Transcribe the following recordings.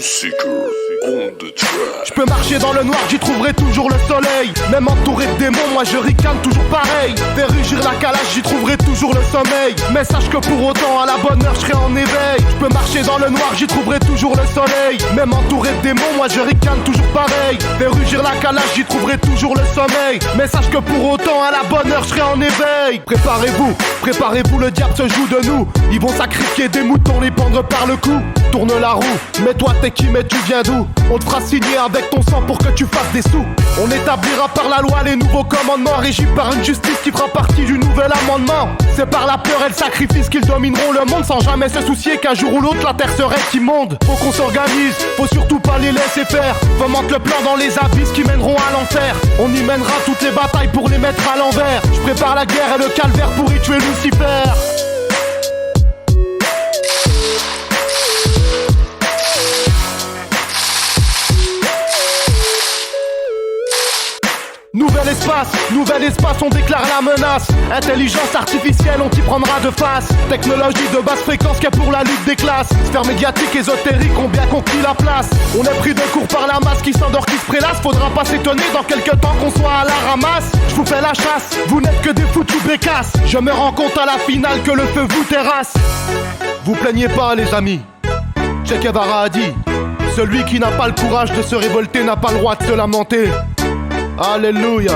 Seeker on the track. J'peux marcher dans le noir, j'y trouverai toujours le soleil. Même entouré de démons, moi je ricane toujours pareil. Faire rugir la calage, j'y trouverai toujours le sommeil. Mais sache que pour autant, à la bonne heure, j'serai en éveil. J'peux marcher dans le noir, j'y trouverai toujours le soleil. Même entouré de démons, moi je ricane toujours pareil. Faire rugir la calage, j'y trouverai toujours le sommeil. Mais sache que pour autant, à la bonne heure, j'serai en éveil. Préparez-vous, le diable se joue de nous. Ils vont sacrifier des moutons, les pendre par le cou. Tourne la roue, mais toi t'es qui, mais tu viens d'où? On te fera signer avec ton sang pour que tu fasses des sous. On établira par la loi les nouveaux commandements, régis par une justice qui fera partie du nouvel amendement. C'est par la peur et le sacrifice qu'ils domineront le monde, sans jamais se soucier qu'un jour ou l'autre la terre serait immonde. Faut qu'on s'organise, faut surtout pas les laisser faire. Fomente le plan dans les abysses qui mèneront à l'enfer. On y mènera toutes les batailles pour les mettre à l'envers. Je prépare la guerre et le calvaire pour y tuer Lucifer. Nouvel espace, on déclare la menace. Intelligence artificielle, on t'y prendra de face. Technologie de basse fréquence qui est pour la lutte des classes. Sphère médiatique, ésotérique, ont bien conquis la place. On est pris de court par la masse qui s'endort, qui se prélasse. Faudra pas s'étonner dans quelques temps qu'on soit à la ramasse. Je vous fais la chasse, vous n'êtes que des foutus bécasses. Je me rends compte à la finale que le feu vous terrasse. Vous plaignez pas les amis, Che Guevara a dit: celui qui n'a pas le courage de se révolter n'a pas le droit de se lamenter. Alléluia.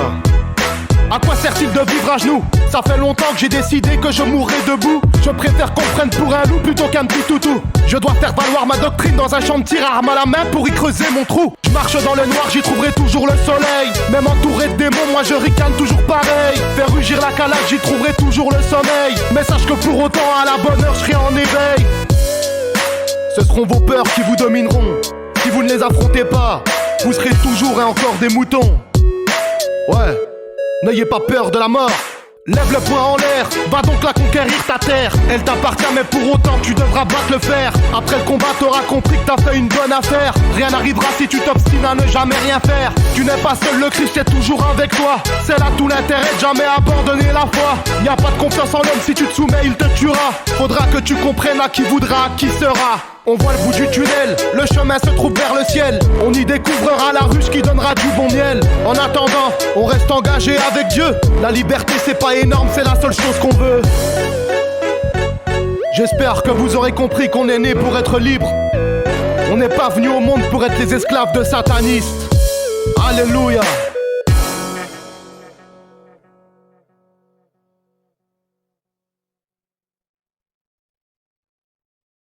À quoi sert-il de vivre à genoux? Ça fait longtemps que j'ai décidé que je mourrai debout. Je préfère qu'on prenne pour un loup plutôt qu'un petit toutou. Je dois faire valoir ma doctrine dans un champ de tir, arme à la main pour y creuser mon trou. Je marche dans le noir, j'y trouverai toujours le soleil. Même entouré de démons, moi je ricane toujours pareil. Faire rugir la calage, j'y trouverai toujours le sommeil. Mais sache que pour autant, à la bonne heure, je serai en éveil. Ce seront vos peurs qui vous domineront. Si vous ne les affrontez pas, vous serez toujours et encore des moutons. Ouais, n'ayez pas peur de la mort. Lève le poing en l'air, va donc la conquérir ta terre. Elle t'appartient mais pour autant tu devras battre le fer. Après le combat t'auras compris que t'as fait une bonne affaire. Rien n'arrivera si tu t'obstines à ne jamais rien faire. Tu n'es pas seul, le Christ est toujours avec toi. C'est là tout l'intérêt de jamais abandonner la foi. Y a pas de confiance en l'homme, si tu te soumets il te tuera. Faudra que tu comprennes à qui voudra, qui sera. On voit le bout du tunnel, le chemin se trouve vers le ciel. On y découvrira la ruche qui donnera du bon miel. En attendant, on reste engagé avec Dieu. La liberté c'est pas énorme, c'est la seule chose qu'on veut. J'espère que vous aurez compris qu'on est né pour être libre. On n'est pas venu au monde pour être les esclaves de satanistes. Alléluia.